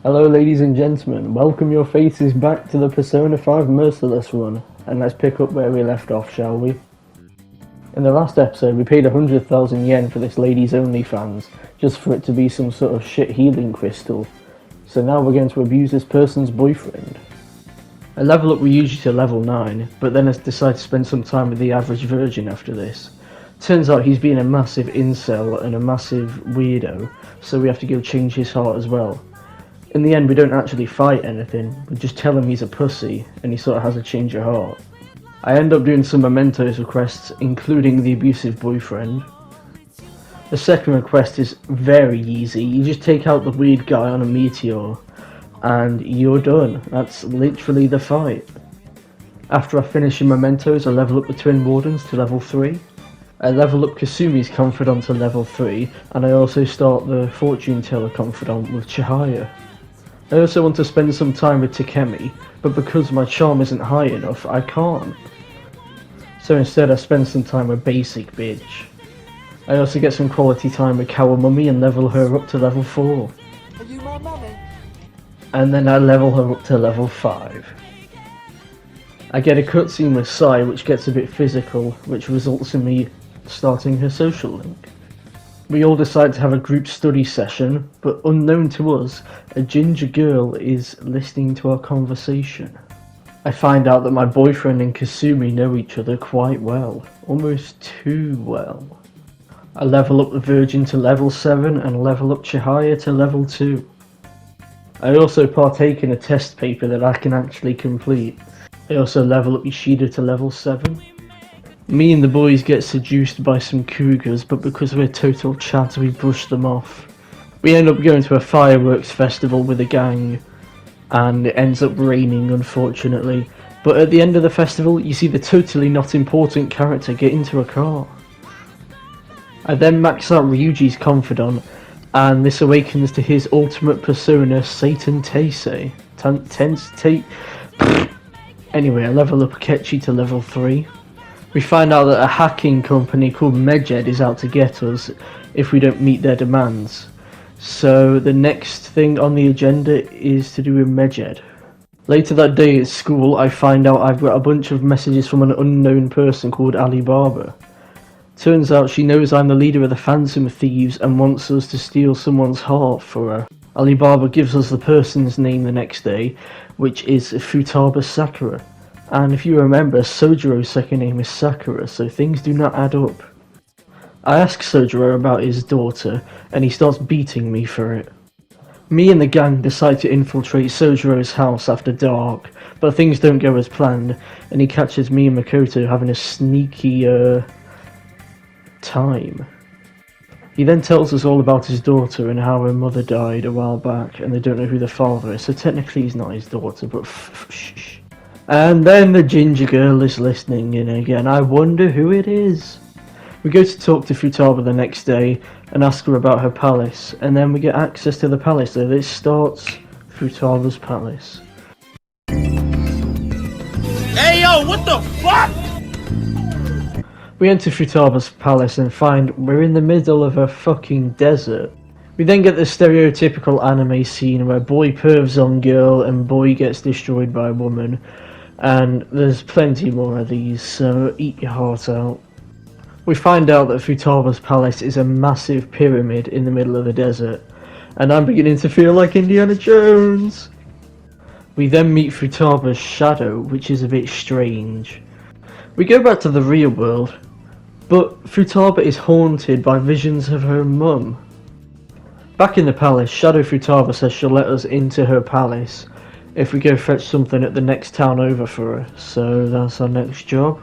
Hello ladies and gentlemen, welcome your faces back to the Persona 5 Merciless run, and let's pick up where we left off, shall we? In the last episode we paid 100,000 yen for this ladies only fans, just for it to be some sort of shit healing crystal. So now we're going to abuse this person's boyfriend. I level up Ryuji to level 9, but then I decide to spend some time with the average virgin after this. Turns out he's been a massive incel and a massive weirdo, so we have to go change his heart as well. In the end, we don't actually fight anything, we just tell him he's a pussy, and he sort of has a change of heart. I end up doing some mementos requests, including the abusive boyfriend. The second request is very easy, you just take out the weird guy on a meteor, and you're done. That's literally the fight. After I finish in mementos, I level up the twin wardens to level 3. I level up Kasumi's confidant to level 3, and I also start the fortune teller confidant with Chihaya. I also want to spend some time with Takemi, but because my charm isn't high enough, I can't. So instead I spend some time with basic bitch. I also get some quality time with Kawamumi and level her up to level 4. Are you my mummy? And then I level her up to level 5. I get a cutscene with Sai which gets a bit physical, which results in me starting her social link. We all decide to have a group study session, but unknown to us, a ginger girl is listening to our conversation. I find out that my boyfriend and Kasumi know each other quite well, almost too well. I level up the virgin to level 7 and level up Chihaya to level 2. I also partake in a test paper that I can actually complete. I also level up Ishida to level 7. Me and the boys get seduced by some cougars, but because we're total chads we brush them off. We end up going to a fireworks festival with a gang, and it ends up raining unfortunately. But at the end of the festival you see the totally not important character get into a car. I then max out Ryuji's confidant, and this awakens to his ultimate persona, Satan Teisei. Anyway, I level up Akechi to level 3. We find out that a hacking company called Medjed is out to get us if we don't meet their demands. So the next thing on the agenda is to do with Medjed. Later that day at school I find out I've got a bunch of messages from an unknown person called Alibaba. Turns out she knows I'm the leader of the Phantom Thieves and wants us to steal someone's heart for her. Alibaba gives us the person's name the next day, which is Futaba Sakura. And if you remember, Sojiro's second name is Sakura, so things do not add up. I ask Sojiro about his daughter, and he starts beating me for it. Me and the gang decide to infiltrate Sojiro's house after dark, but things don't go as planned, and he catches me and Makoto having a sneaky, time. He then tells us all about his daughter and how her mother died a while back, and they don't know who the father is, so technically he's not his daughter, but shh. And then the ginger girl is listening in again. I wonder who it is. We go to talk to Futaba the next day and ask her about her palace, and then we get access to the palace, so this starts Futaba's palace. Hey yo, what the fuck? We enter Futaba's palace and find we're in the middle of a fucking desert. We then get the stereotypical anime scene where boy pervs on girl and boy gets destroyed by woman. And there's plenty more of these, so eat your heart out. We find out that Futaba's palace is a massive pyramid in the middle of the desert, and I'm beginning to feel like Indiana Jones. We then meet Futaba's shadow, which is a bit strange. We go back to the real world, but Futaba is haunted by visions of her mum. Back in the palace, Shadow Futaba says she'll let us into her palace if we go fetch something at the next town over for her, so that's our next job.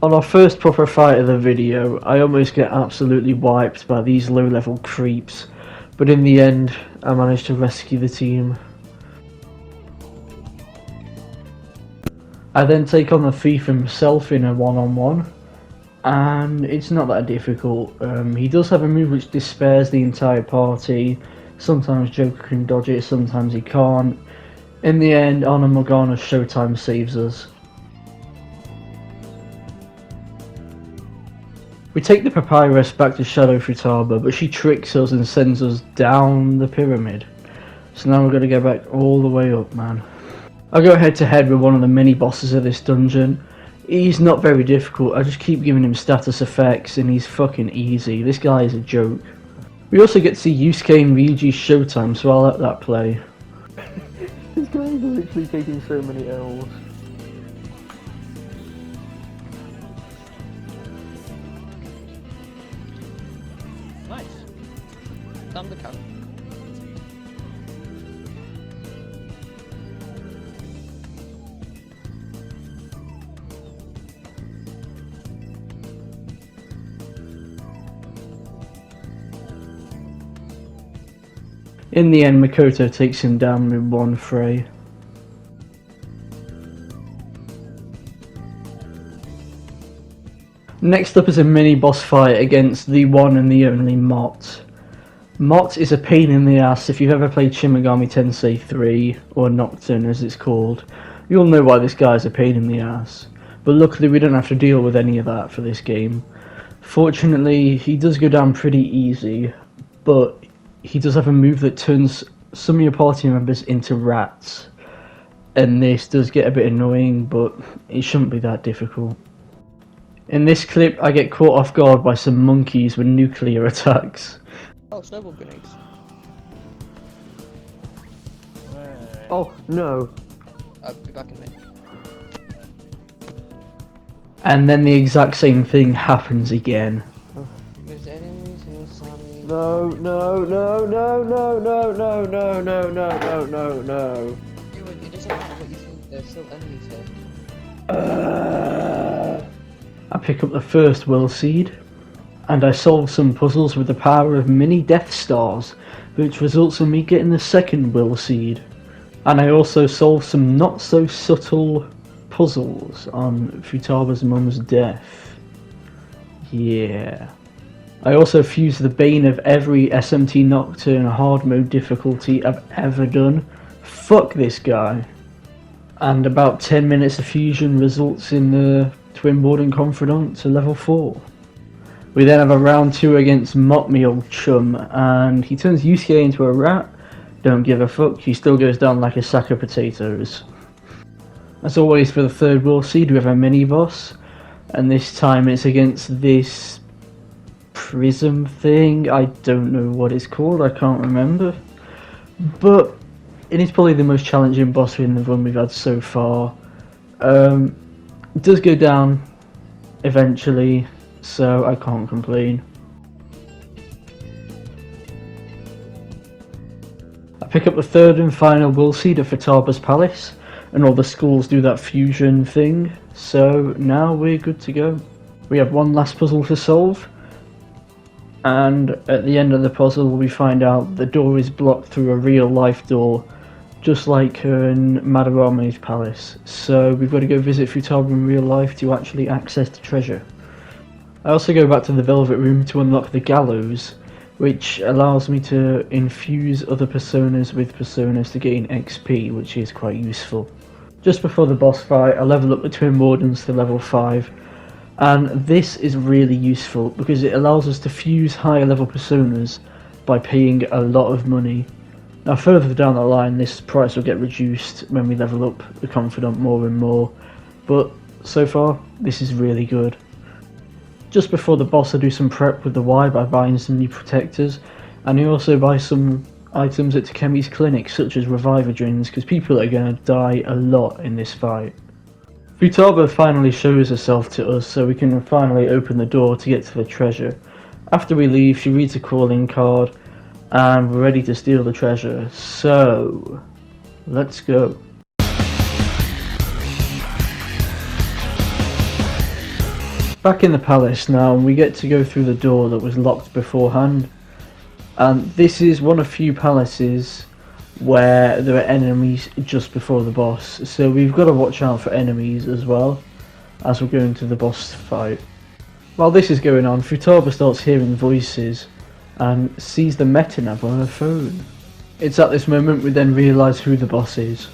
On our first proper fight of the video, I almost get absolutely wiped by these low level creeps, but in the end I managed to rescue the team. I then take on the thief himself in a one-on-one, and it's not that difficult. He does have a move which despairs the entire party. Sometimes Joker can dodge it, sometimes he can't. In the end, Ana Morgana's Showtime saves us. We take the papyrus back to Shadow Futaba, but she tricks us and sends us down the pyramid. So now we're going to go back all the way up, man. I go head to head with one of the mini bosses of this dungeon. He's not very difficult, I just keep giving him status effects and he's fucking easy. This guy is a joke. We also get to see Yusuke and Ryuji's showtime, so I'll let that play. This guy is literally taking so many L's. Nice. Down the count. In the end, Makoto takes him down with one fray. Next up is a mini boss fight against the one and the only Mott. Mott is a pain in the ass. If you've ever played Shin Megami Tensei 3, or Nocturne as it's called, you'll know why this guy is a pain in the ass. But luckily we don't have to deal with any of that for this game. Fortunately, he does go down pretty easy, but he does have a move that turns some of your party members into rats. And this does get a bit annoying, but it shouldn't be that difficult. In this clip, I get caught off guard by some monkeys with nuclear attacks. Oh, snowball grenades. Oh, no. I'll be back in a minute. And then the exact same thing happens again. There's enemies inside. No, no, no, no, no, no, no, no, no, no, no, no, no. It doesn't matter what you think, there's still enemies there. I pick up the first will seed, and I solve some puzzles with the power of mini Death Stars, which results in me getting the second will seed. And I also solve some not so subtle puzzles on Futaba's mum's death. Yeah. I also fuse the bane of every SMT Nocturne hard mode difficulty I've ever done. Fuck this guy. And about 10 minutes of fusion results in the Twin Boarding Confidant to level 4. We then have a round 2 against Mott, me old chum, and he turns Yusuke into a rat. Don't give a fuck, he still goes down like a sack of potatoes. As always, for the third will seed we have a mini boss, and this time it's against this prism thing. I don't know what it's called, I can't remember, but it is probably the most challenging boss in the run we've had so far. It does go down eventually, so I can't complain. I pick up the third and final will seed of Futaba's Palace, and all the schools do that fusion thing, so now we're good to go. We have one last puzzle to solve, and at the end of the puzzle we find out the door is blocked through a real life door, just like her in Madarame's palace, so we've got to go visit Futaba in real life to actually access the treasure. I also go back to the Velvet Room to unlock the gallows, which allows me to infuse other personas with personas to gain XP, which is quite useful. Just before the boss fight, I level up the Twin Wardens to level 5, and this is really useful because it allows us to fuse higher level personas by paying a lot of money. Now further down the line this price will get reduced when we level up the Confidant more and more, but so far this is really good. Just before the boss I do some prep with the Y by buying some new protectors, and I also buy some items at Takemi's clinic such as Revivadrins because people are going to die a lot in this fight. Futaba finally shows herself to us so we can finally open the door to get to the treasure. After we leave she reads a calling card and we're ready to steal the treasure, so let's go. Back in the palace now, and we get to go through the door that was locked beforehand, and this is one of few palaces where there are enemies just before the boss, so we've got to watch out for enemies as well as we're going to the boss fight. While this is going on, Futaba starts hearing voices and sees the Metanav on her phone. It's at this moment we then realise who the boss is.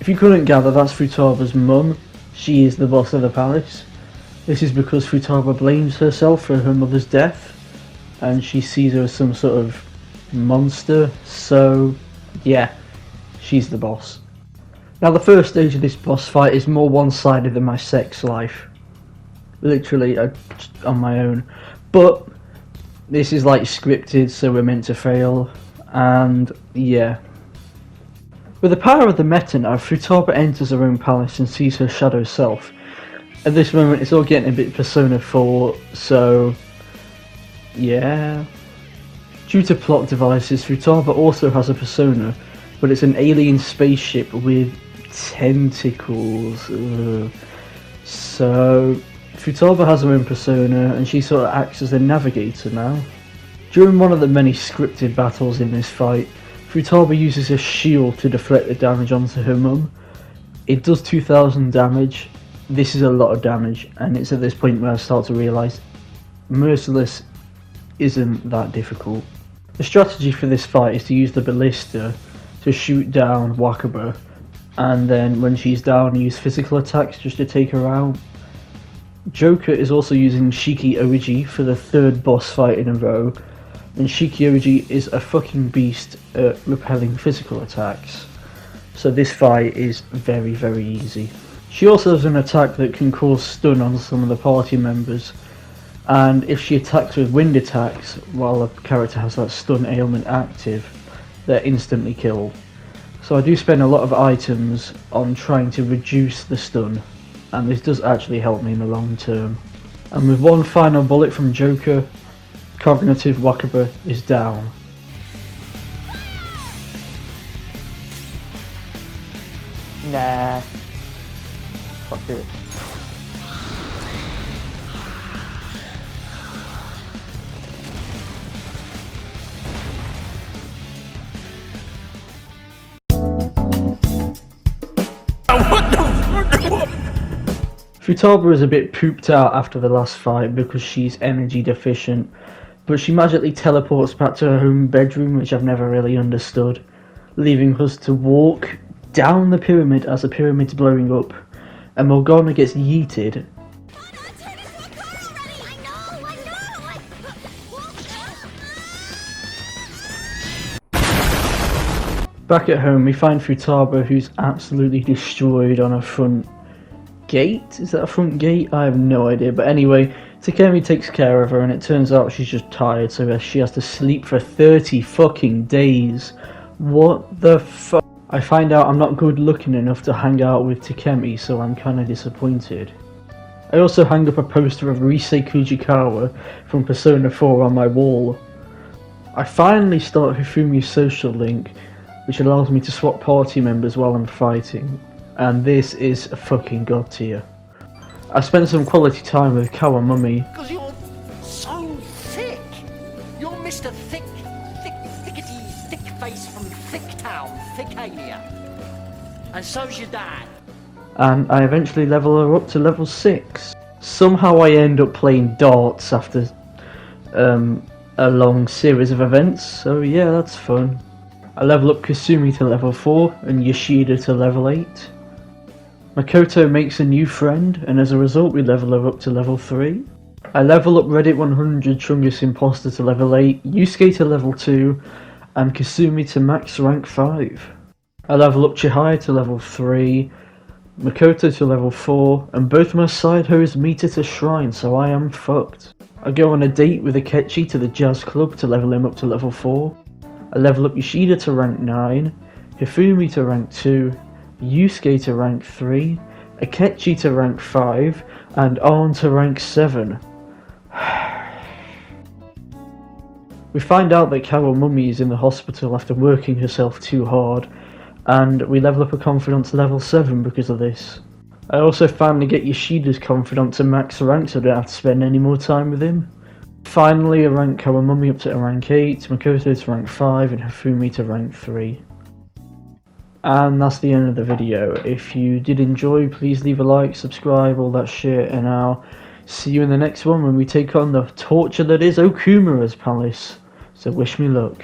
If you couldn't gather, that's Futaba's mum. She is the boss of the palace. This is because Futaba blames herself for her mother's death, and she sees her as some sort of monster, so yeah, she's the boss. Now the first stage of this boss fight is more one-sided than my sex life. Literally, on my own. But this is like scripted, so we're meant to fail, and yeah. With the power of the meta now, Futaba enters her own palace and sees her shadow self. At this moment it's all getting a bit Persona 4, so yeah. Due to plot devices, Futaba also has a persona, but it's an alien spaceship with tentacles. Ugh. So Futaba has her own persona and she sort of acts as the navigator now. During one of the many scripted battles in this fight, Futaba uses a shield to deflect the damage onto her mum. It does 2000 damage. This is a lot of damage, and it's at this point where I start to realise Merciless isn't that difficult. The strategy for this fight is to use the ballista to shoot down Wakaba, and then when she's down use physical attacks just to take her out. Joker is also using Shiki Oji for the third boss fight in a row, and Shiki Oji is a fucking beast at repelling physical attacks, so this fight is very, very easy. She also has an attack that can cause stun on some of the party members, and if she attacks with wind attacks while a character has that stun ailment active, they're instantly killed. So I do spend a lot of items on trying to reduce the stun, and this does actually help me in the long term. And with one final bullet from Joker, Cognitive Wakaba is down. Nah. Fuck it. Futaba is a bit pooped out after the last fight because she's energy deficient, but she magically teleports back to her home bedroom, which I've never really understood, leaving us to walk down the pyramid as the pyramid's blowing up, and Morgana gets yeeted. Back at home we find Futaba, who's absolutely destroyed on a front gate? Is that a front gate? I have no idea, but anyway, Takemi takes care of her and it turns out she's just tired, so she has to sleep for 30 fucking days. What the fuck? I find out I'm not good looking enough to hang out with Takemi, so I'm kinda disappointed. I also hang up a poster of Risei Kujikawa from Persona 4 on my wall. I finally start Hifumi's social link, which allows me to swap party members while I'm fighting, and this is a fucking god tier. I spent some quality time with Kawamami. Because you're so thick. You're Mr. Thick face from Thick Town, Thickania. And so's your dad. And I eventually level her up to level 6. Somehow I end up playing darts after a long series of events, so yeah, that's fun. I level up Kasumi to level 4 and Yoshida to level 8. Makoto makes a new friend, and as a result we level her up to level 3. I level up Reddit 100 Chungus Imposter to level 8, Yusuke to level 2, and Kasumi to max rank 5. I level up Chihaya to level 3, Makoto to level 4, and both my side hoes meet at a shrine, so I am fucked. I go on a date with Akechi to the jazz club to level him up to level 4. I level up Yoshida to rank 9, Hifumi to rank 2, Yusuke to rank 3, Akechi to rank 5, and Arn to rank 7. We find out that Kawamami is in the hospital after working herself too hard, and we level up a confidant to level 7 because of this. I also finally get Yoshida's confidant to max rank so I don't have to spend any more time with him. Finally I rank Kawamami up to rank 8, Makoto to rank 5, and Hifumi to rank 3. And that's the end of the video. If you did enjoy, please leave a like, subscribe, all that shit, and I'll see you in the next one when we take on the torture that is Okumura's palace. So wish me luck.